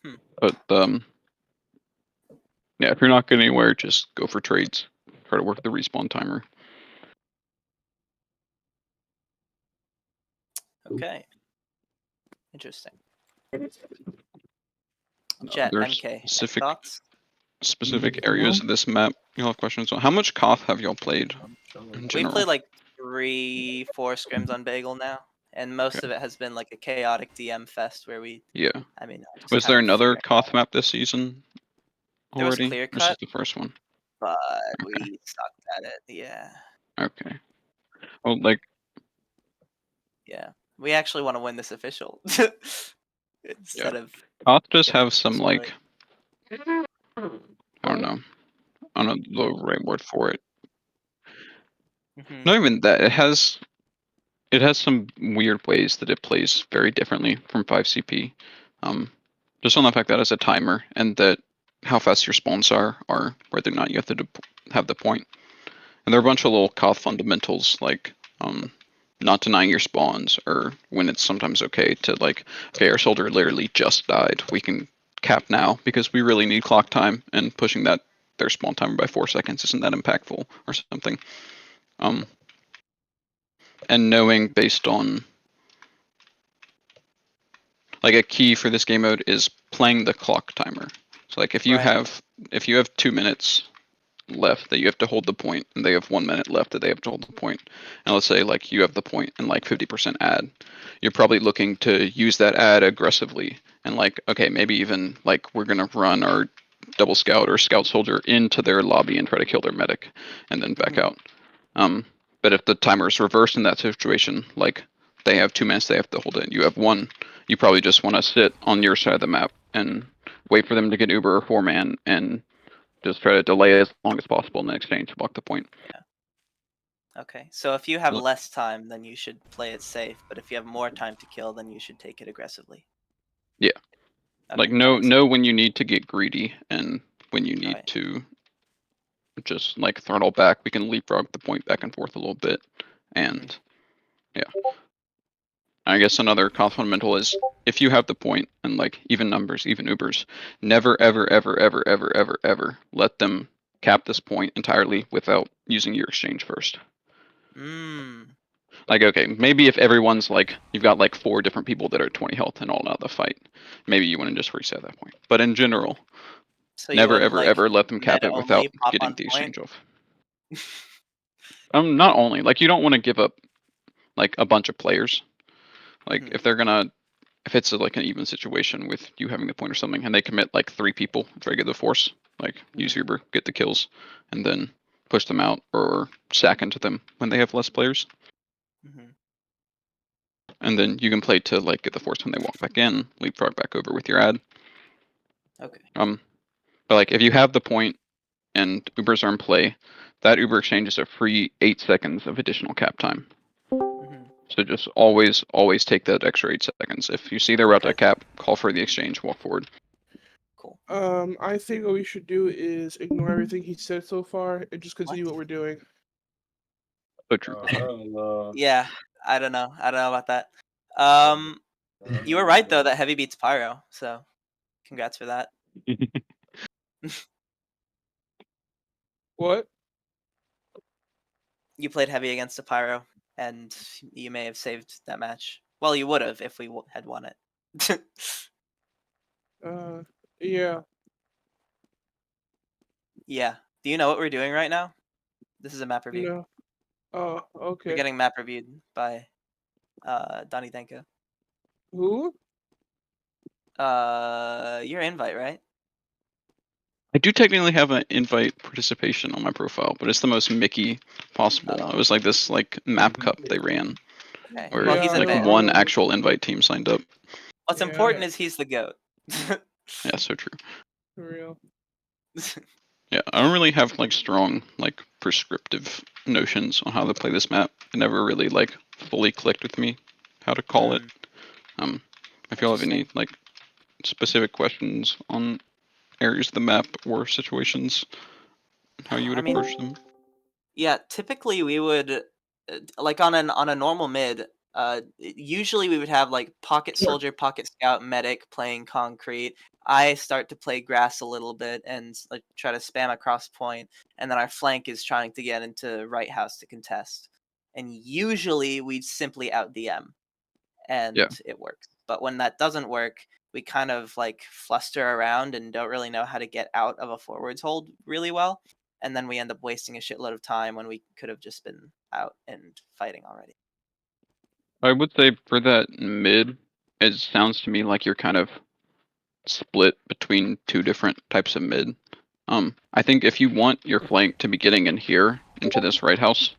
S1: Hmm.
S2: But yeah, if you're not getting anywhere, just go for trades. Try to work the respawn timer.
S1: Okay. Interesting. Jet
S2: There's
S1: MK. Any
S2: specific
S1: thoughts?
S2: areas of this map you'll have questions on. How much Koth have y'all played
S3: I'm chilling.
S2: in
S1: We've
S2: general?
S1: played like 3, 4 scrims on Bagel now, and most
S2: Okay.
S1: of it has been like a chaotic DM fest where we,
S2: Yeah.
S1: I mean, just
S2: Was
S1: kind
S2: there
S1: of
S2: another
S1: figure.
S2: Koth map this season
S1: There was
S2: already?
S1: clear
S2: This is
S1: cut,
S2: the first one.
S1: but
S2: Okay.
S1: we sucked at it. Yeah,
S2: Okay. Well, like
S1: yeah. We actually want to win this official
S2: yeah,
S1: instead of
S2: Koth just
S1: getting
S2: have some
S1: destroyed.
S2: like I don't know. I don't know the right word for it.
S1: Hmm.
S2: Not even that. It has some weird ways that it plays very differently from 5CP. Just on the fact that it's a timer and that how fast your spawns are whether or not you have to have the point. And there are a bunch of little Koth fundamentals like not denying your spawns or when it's sometimes okay to like okay our soldier literally just died we can cap now because we really need clock time and pushing that their spawn timer by 4 seconds isn't that impactful or something. Um, and knowing based on like a key for this game mode is playing the clock timer. So like
S1: Right.
S2: if you have 2 minutes left that you have to hold the point and they have 1 minute left that they have to hold the point, and let's say like you have the point and like 50% ad, you're probably looking to use that ad aggressively and like okay maybe even like we're gonna run our double scout or scout soldier into their lobby and try to kill their medic and then back
S1: Hmm.
S2: out. But if the timer is reversed in that situation, like they have 2 minutes, they have to hold it. You have one. You probably just want to sit on your side of the map and wait for them to get Uber or 4-man and just try to delay as long as possible in the exchange to block the point.
S1: Yeah. Okay. So if you have
S2: Look,
S1: less time, then you should play it safe. But if you have more time to kill, then you should take it aggressively.
S2: yeah, like
S1: Okay, that makes sense.
S2: know when you need to get greedy and when you need
S1: Right.
S2: to just like throttle back. We can leapfrog the point back and forth a little bit,
S1: Hmm.
S2: and yeah. I guess another fundamental is if you have the point and like even numbers, even Ubers, never ever let them cap this point entirely without using your exchange first.
S1: Mm.
S2: Like okay, maybe if everyone's like you've got like 4 different people that are 20 health and all out of the fight, maybe you want to just reset that point. But in general,
S1: So you
S2: never
S1: wouldn't
S2: ever
S1: like
S2: ever let them cap
S1: meta
S2: it without
S1: only pop
S2: getting
S1: on
S2: the
S1: point?
S2: exchange off. Not only like you don't want to give up like a bunch of players. Like
S1: Hmm.
S2: if they're gonna if it's like an even situation with you having the point or something, and they commit like 3 people, try to get the force, like use
S1: Hmm.
S2: Uber, get the kills, and then push them out or sack into them when they have less players,
S1: Hmm.
S2: and then you can play to like get the force when they walk back in, leapfrog back over with your ad.
S1: Okay.
S2: Um, but like if you have the point and Ubers are in play, that Uber exchange is a free 8 seconds of additional cap time.
S1: Hmm.
S2: So just always take that extra 8 seconds. If you see they're about to
S1: Okay.
S2: cap, call for the exchange, walk forward.
S1: Cool.
S5: I think what we should do is ignore everything he said so far and just
S1: What?
S5: continue what we're doing.
S2: So true.
S3: I don't know.
S1: Yeah. I don't know. I don't know about that.
S3: I
S1: You were right though that heavy beats pyro. So congrats for that.
S5: What?
S1: You played heavy against a pyro, and you may have saved that match. Well, you would have if we had won it.
S5: Yeah.
S1: Yeah. Do you know what we're doing right now? This is a map review.
S5: No. Oh,
S1: We're
S5: okay.
S1: getting map reviewed by Donnie Denko.
S5: Who?
S1: Your invite, right?
S2: I do technically have an invite participation on my profile, but it's the most Mickey possible.
S1: Uh-oh.
S2: It was like this like map cup they ran,
S1: Okay.
S2: where
S1: Well,
S5: Yeah,
S1: he's
S5: I
S2: like
S5: don't
S1: advanced.
S2: one
S5: remember.
S2: actual invite team signed up.
S1: What's
S5: Yeah,
S1: important is he's the goat.
S2: Yeah, so true.
S5: for real.
S2: Yeah, I don't really have like strong like prescriptive notions on how to play this map. It never really like fully clicked with me how to call it. If you have any
S1: Interesting.
S2: like specific questions on areas of the map or situations, how you would
S1: I mean,
S2: approach them.
S1: yeah, typically we would like on a normal mid, usually we would have like pocket soldier, pocket scout, medic playing concrete. I start to play grass a little bit and like try to spam across point, and then our flank is trying to get into right house to contest. And usually we simply out DM
S2: Yeah.
S1: and it works. But when that doesn't work, we kind of like fluster around and don't really know how to get out of a forwards hold really well. And then we end up wasting a shitload of time when we could have just been out and fighting already.
S2: I would say for that mid, it sounds to me like you're kind of split between two different types of mid. I think if you want your flank to be getting in here into this right house,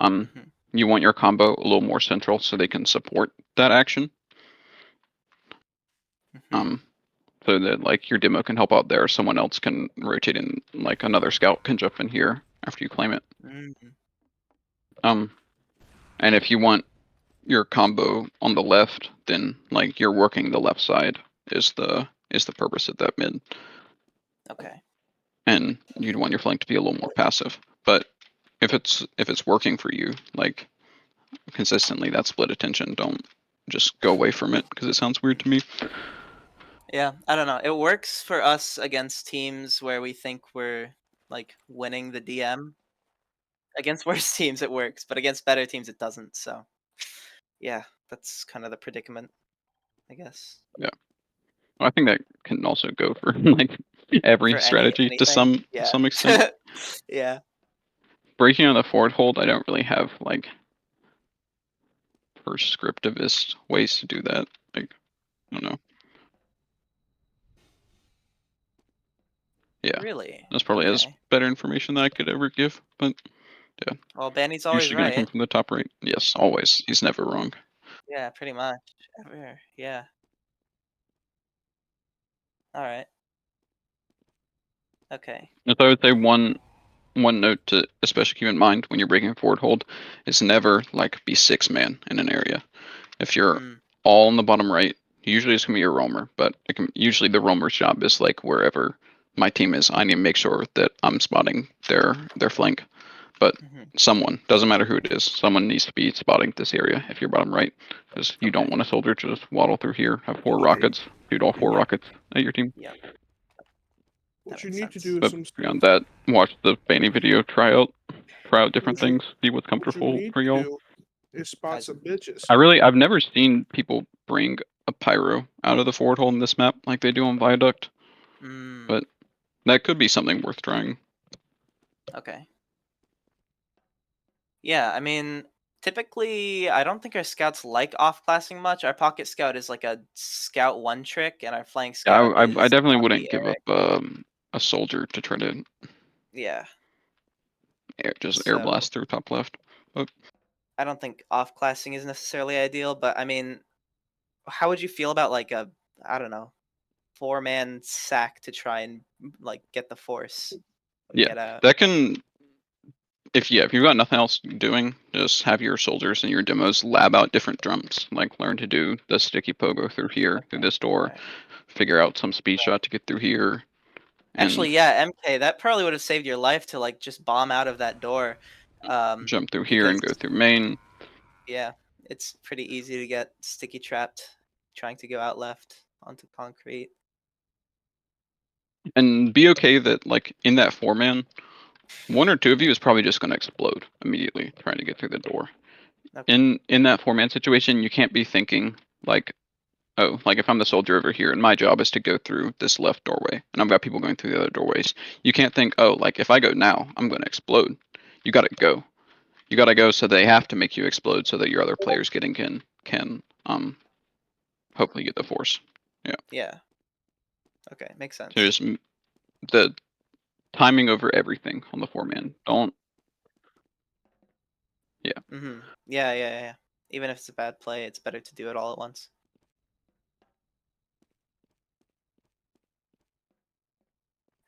S1: Mhm.
S2: you want your combo a little more central so they can support that action.
S1: Mhm.
S2: So that like your demo can help out there, someone else can rotate in, like another scout can jump in here after you claim it.
S1: Mhm.
S2: And if you want your combo on the left, then like you're working the left side is the purpose of that mid.
S1: Okay.
S2: And you'd want your flank to be a little more passive. But if it's working for you, like consistently that split attention, don't just go away from it because it sounds weird to me.
S1: Yeah, I don't know. It works for us against teams where we think we're like winning the DM. Against worse teams it works, but against better teams it doesn't. So, yeah, that's kind of the predicament, I guess.
S2: Yeah. Well, I think that can also go for like every
S1: For
S2: strategy to
S1: anything. Yeah.
S2: some extent.
S1: Yeah.
S2: Breaking on the forward hold, I don't really have like prescriptivist ways to do that. Like, I don't know. Yeah,
S1: Really?
S2: that's probably as
S1: Okay.
S2: better information that I could ever give. But
S1: Well, Benny's always
S2: usually gonna come
S1: right.
S2: from the top right. Yes, always. He's never wrong.
S1: Yeah, pretty much. Ever. Yeah. All right. Okay.
S2: And so I would say one note to especially keep in mind when you're breaking forward hold is never like be 6-man in an area. If you're
S1: Mm.
S2: all in the bottom right, usually it's gonna be your roamer, but it can usually the roamer's job is like wherever my team is, I need to make sure that I'm spotting their flank. But
S1: Hmm.
S2: someone, doesn't matter who it is, someone needs to be spotting this area if you're bottom right, because you don't
S1: Okay.
S2: want a soldier to just waddle through here, have 4 rockets, shoot all 4
S1: Yep.
S2: rockets at your team.
S1: Yep. That
S5: What you
S1: makes
S5: need to
S1: sense.
S5: do is
S2: But
S5: some
S2: beyond
S5: stuff.
S2: that, watch the Fanny video, try out different
S5: What you
S2: things, see what's
S5: what you
S2: comfortable
S5: need
S2: for
S5: to
S2: y'all.
S5: do is spot
S1: I,
S5: some bitches.
S2: I've never seen people bring a pyro out of the forward hole in this map like they do on Viaduct,
S1: mm,
S2: but that could be something worth trying.
S1: okay. Yeah, I mean, typically, I don't think our scouts like off-classing much. Our pocket scout is like a scout one trick, and our flank
S2: Yeah,
S1: scout
S2: I
S1: is
S2: definitely
S1: zombie
S2: wouldn't give up
S1: Eric.
S2: a soldier to try to
S1: Yeah.
S2: just air
S1: So
S2: blast through top left. But
S1: I don't think off-classing is necessarily ideal, but I mean, how would you feel about like a, I don't know, 4-man sack to try and like get the force and
S2: yeah,
S1: get out?
S2: that can if you've got nothing else doing, just have your soldiers and your demos lab out different drums. Like learn to do the sticky pogo through here, through
S1: Okay.
S2: this door,
S1: Alright.
S2: figure out some speed shot to get through here, and
S1: Actually, yeah, MK, that probably would have saved your life to like just bomb out of that door.
S2: jump through here
S1: Because
S2: and go through main.
S1: yeah, it's pretty easy to get sticky trapped trying to go out left onto concrete.
S2: And be okay that like in that 4-man, one or two of you is probably just gonna explode immediately trying to get through the door.
S1: Okay.
S2: In that 4-man situation, you can't be thinking like oh, like if I'm the soldier over here and my job is to go through this left doorway and I've got people going through the other doorways, you can't think, oh, like if I go now, I'm going to explode. You got to go. You got to go, so they have to make you explode so that your other players can hopefully get the force.
S1: Yeah. Okay, makes sense.
S2: So just the timing over everything on the 4-man. Don't.
S1: Mm-hmm. Yeah. Even if it's a bad play, it's better to do it all at once.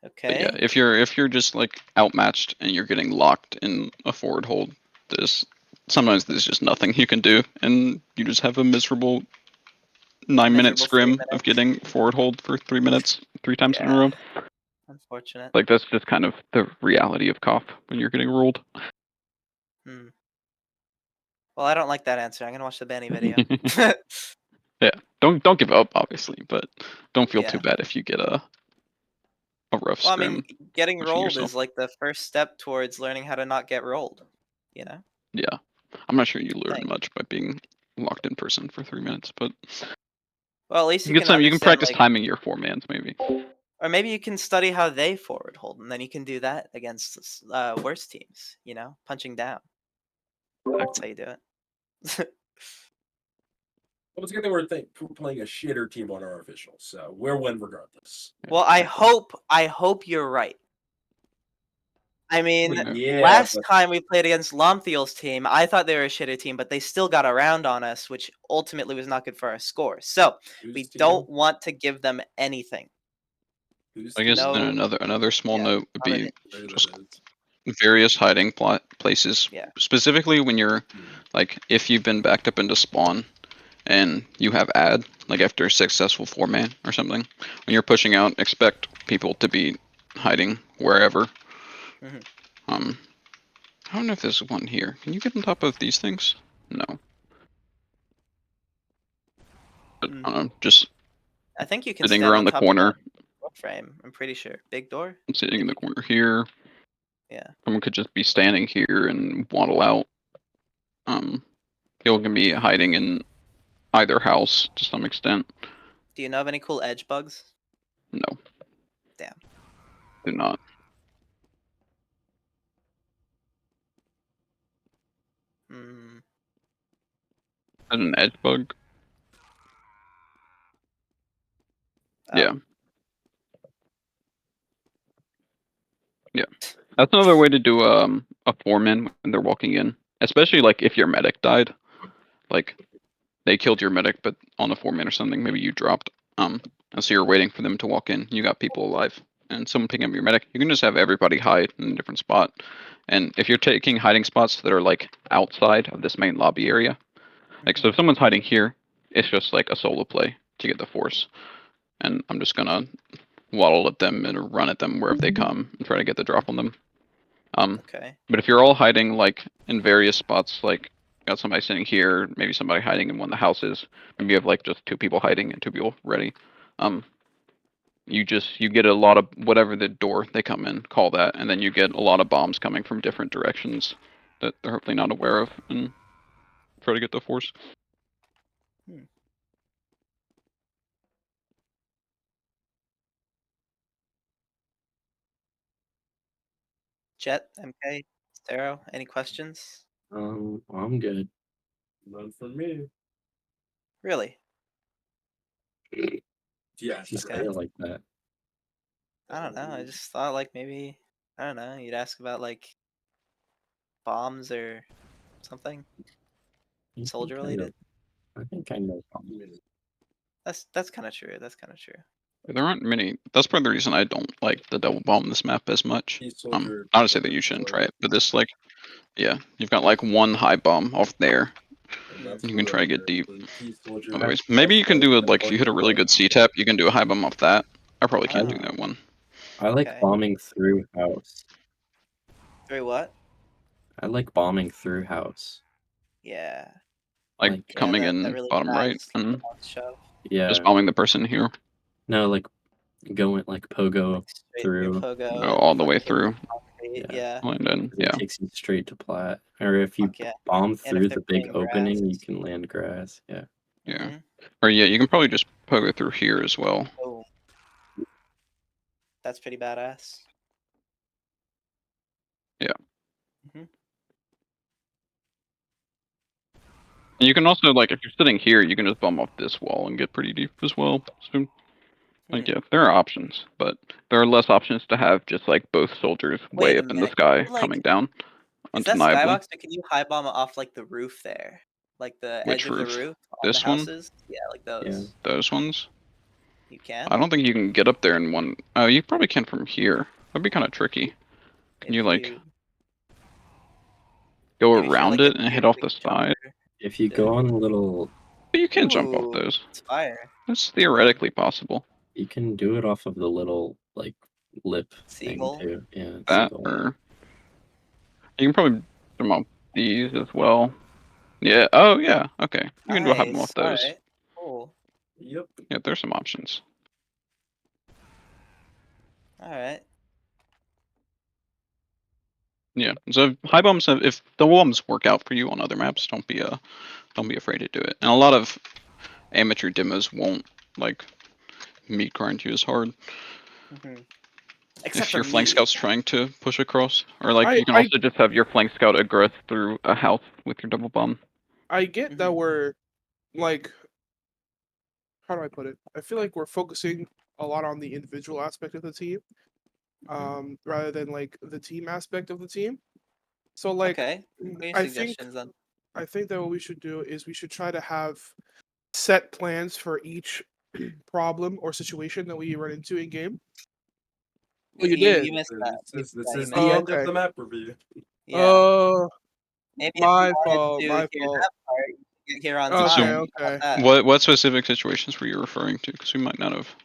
S2: But yeah,
S1: Okay.
S2: if you're just like outmatched and you're getting locked in a forward hold, sometimes there's just nothing you can do, and you just have a miserable 9-minute
S1: Miserable 3
S2: scrim
S1: minutes.
S2: of getting forward hold for 3 minutes, 3 times in a
S1: Yeah.
S2: row.
S1: Unfortunate.
S2: Like that's just kind of the reality of CoF when you're getting ruled.
S1: Hmm. Well, I don't like that answer. I'm gonna watch the Benny video.
S2: Yeah, don't give up, obviously, but don't feel too
S1: Yeah.
S2: bad if you get a rough
S1: Well, I mean,
S2: scrim
S1: getting
S2: pushing
S1: rolled
S2: yourself.
S1: is like the first step towards learning how to not get rolled. You know?
S2: Yeah, I'm not sure you learn
S1: Thing.
S2: much by being locked in person for 3 minutes, but
S1: Well, at least you
S2: you
S1: can
S2: can
S1: understand,
S2: practice
S1: like,
S2: timing your 4-mans maybe.
S1: or maybe you can study how they forward hold, and then you can do that against worse teams. You know, punching down. That's how you do it.
S3: Well, it's a good thing we're playing a shitter team on our officials, so we'll win regardless.
S1: Well, I hope you're right. I mean,
S3: Well, yeah,
S1: last
S3: but
S1: time we played against Lomthiel's team, I thought they were a shitter team, but they still got around on us, which ultimately was not good for our score. So
S3: whose
S1: we
S3: team?
S1: don't want to give them anything.
S3: Whose
S2: I
S3: team?
S2: guess then
S1: No,
S2: another small
S1: yeah,
S2: note would
S1: not
S2: be
S1: an
S3: Whatever
S2: just
S3: that is.
S2: various hiding places.
S1: yeah.
S2: Specifically when you're
S3: Hmm.
S2: like if you've been backed up into spawn and you have ad like after a successful 4-man or something. When you're pushing out, expect people to be hiding wherever.
S1: Mhm.
S2: Um, I don't know if there's one here. Can you get on top of these things? No. But
S1: Mm.
S2: I don't know, just
S1: I think you can
S2: sitting
S1: stand
S2: around
S1: on
S2: the
S1: top of that
S2: corner,
S1: door frame. I'm pretty sure. Big door. I
S2: sitting in
S1: think
S2: the
S1: you can.
S2: corner here.
S1: Yeah.
S2: Someone could just be standing here and waddle out. Um, People can be hiding in either house to some extent.
S1: Do you know of any cool edge bugs?
S2: No,
S1: Damn.
S2: do not.
S1: Mm.
S2: Is that an edge bug?
S1: Oh.
S2: Yeah. Yeah. That's another way to do a 4-man when they're walking in. Especially like if your medic died. Like they killed your medic but on a 4-man or something, maybe you dropped. And so you're waiting for them to walk in. You got people alive. And someone picking up your medic, you can just have everybody hide in a different spot. And if you're taking hiding spots that are like outside of this main lobby area, like so if someone's hiding here, it's just like a solo play to get the force. And I'm just gonna waddle at them and run at them wherever they come and try to get the drop on them.
S1: Okay.
S2: But if you're all hiding like in various spots, like got somebody sitting here, maybe somebody hiding in one of the houses, maybe you have like just 2 people hiding and 2 people ready. Um, you get a lot of whatever the door they come in, call that, and then you get a lot of bombs coming from different directions that they're hopefully not aware of, and try to get the force.
S1: Hmm. Jet, MK, Stero, any questions?
S4: I'm good.
S3: None for me.
S1: Really?
S3: Yeah,
S4: If you
S3: sure.
S4: say
S1: Okay.
S4: it like that.
S1: I don't know. I just thought like maybe I don't know. You'd ask about like bombs or something
S4: I
S1: soldier
S4: think I know.
S1: related.
S4: I think I know something.
S1: That's kind of true. That's kind of true.
S2: There aren't many. That's part of the reason I don't like the double bomb this map as much.
S3: He's soldier.
S2: Not to say that you shouldn't try it, but this like, yeah, you've got like one high bomb off there.
S3: And
S1: Hmm.
S3: that's
S2: You can
S3: who
S2: try to get deep.
S3: He's soldier.
S2: Otherwise, maybe you can do it like if you hit a really good C tap, you can do a high bomb off that. I probably can't do
S1: Oh,
S2: that one.
S4: I like
S1: okay.
S4: bombing through house.
S1: Through what?
S4: I like bombing through house.
S1: Yeah.
S2: Like
S4: Like,
S1: Yeah,
S2: coming
S1: that
S2: in
S1: really
S2: bottom right
S1: fast
S2: and
S1: shove.
S2: just
S4: yeah.
S2: bombing the person here.
S4: No, like going like pogo
S1: Like straight through
S4: through.
S1: pogo
S2: Go
S1: and
S2: all the way
S1: fucking hit
S2: through.
S1: concrete.
S4: Yeah.
S1: Yeah.
S2: Land in.
S4: 'Cause it
S2: Yeah.
S4: takes you straight to plat. Or if you
S1: Fuck yeah.
S4: bomb
S1: And if
S4: through
S1: they're
S4: the big
S1: playing grass.
S4: opening, you can land grass. Yeah.
S2: Yeah.
S1: Mhm.
S2: Or yeah, you can probably just pogo through here as well.
S1: Oh. That's pretty badass.
S2: Yeah.
S1: Mhm.
S2: And you can also, like, if you're sitting here, you can just bum off this wall and get pretty deep as well. So, like,
S1: Hmm.
S2: yeah, there are options, but there are less options to have just, like, both soldiers way
S1: Wait a
S2: up in the
S1: minute.
S2: sky
S1: Like,
S2: coming down
S1: is that
S2: undeniably.
S1: skybox, or can you high bomb off like the roof there? Like the edge
S2: Which
S1: of the
S2: roof?
S1: roof on the
S2: This one?
S1: houses? Yeah, like
S4: Yeah.
S1: those.
S2: Those ones?
S1: You can?
S2: I don't think you can get up there in one. Oh, you probably can from here. That'd be kind of tricky. Can you,
S1: If
S2: like,
S1: you
S2: go
S1: maybe if you're
S2: around
S1: like a
S2: it and hit
S1: really
S2: off
S1: big
S2: the side?
S1: jumper.
S4: If you
S1: Do it.
S4: go on a little,
S2: But you can jump off
S1: Ooh,
S2: those.
S1: it's fire.
S2: That's theoretically possible.
S4: you can do it off of the little like lip thing
S1: Seagull.
S4: too. Yeah,
S2: That,
S4: seagull.
S2: or you can probably jump off these as well. Yeah. Oh, yeah. Okay. You can do a hop off
S1: Nice.
S2: those.
S1: Alright. Cool.
S3: Yep.
S2: Yeah, there's some options.
S1: Alright.
S2: Yeah. So high bombs, if the bombs work out for you on other maps, don't be afraid to do it. And a lot of amateur demos won't like meat grind you as hard
S1: Hmm. Except
S2: if
S1: for
S2: your flank
S1: me.
S2: scout's trying to push across, or like
S5: I
S2: you can
S5: I
S2: also just have your flank scout aggress through a house with your double bomb.
S5: I get that
S1: Mhm.
S5: we're like, how do I put it? I feel like we're focusing a lot on the individual aspect of the team, rather than like the team aspect of the team. So like,
S1: Okay. What are your
S5: I think
S1: suggestions then?
S5: I think that what we should do is we should try to have set plans for each problem or situation that we run into in game. Oh, you
S1: You
S5: did.
S1: you missed that.
S3: This is
S1: You
S3: the
S5: Oh,
S1: missed
S3: end
S1: that.
S3: of
S5: okay.
S3: the map review.
S1: Yeah.
S5: Oh,
S1: Maybe if you
S5: my
S1: wanted
S5: fault.
S1: to
S5: My
S1: hear
S5: fault.
S1: that part, you could get here on
S2: So
S5: Okay,
S1: time. How
S5: okay.
S1: about that?
S2: what specific situations were you referring to? Because we might not have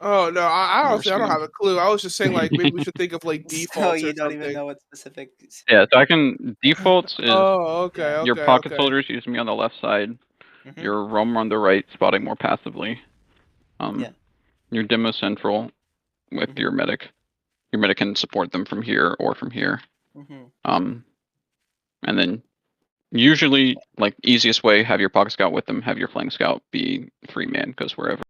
S5: Oh no, I honestly I don't
S2: understood.
S5: have a clue. I was just saying like maybe we should think of like
S1: So
S5: defaults or
S1: you don't even
S5: something.
S1: know what specific.
S2: Yeah, so I can defaults is
S5: Oh, okay,
S1: Yeah.
S2: your
S5: okay,
S2: pocket
S5: okay.
S2: soldiers using me on the left side,
S1: Hmm.
S2: your roamer on the right, spotting more passively.
S1: Yeah.
S2: Your demo central with
S1: Hmm.
S2: your medic. Your medic can support them from here or from here.
S1: Hmm.
S2: And then usually, like, easiest way, have your pocket scout with them, have your flank scout be free man, goes wherever.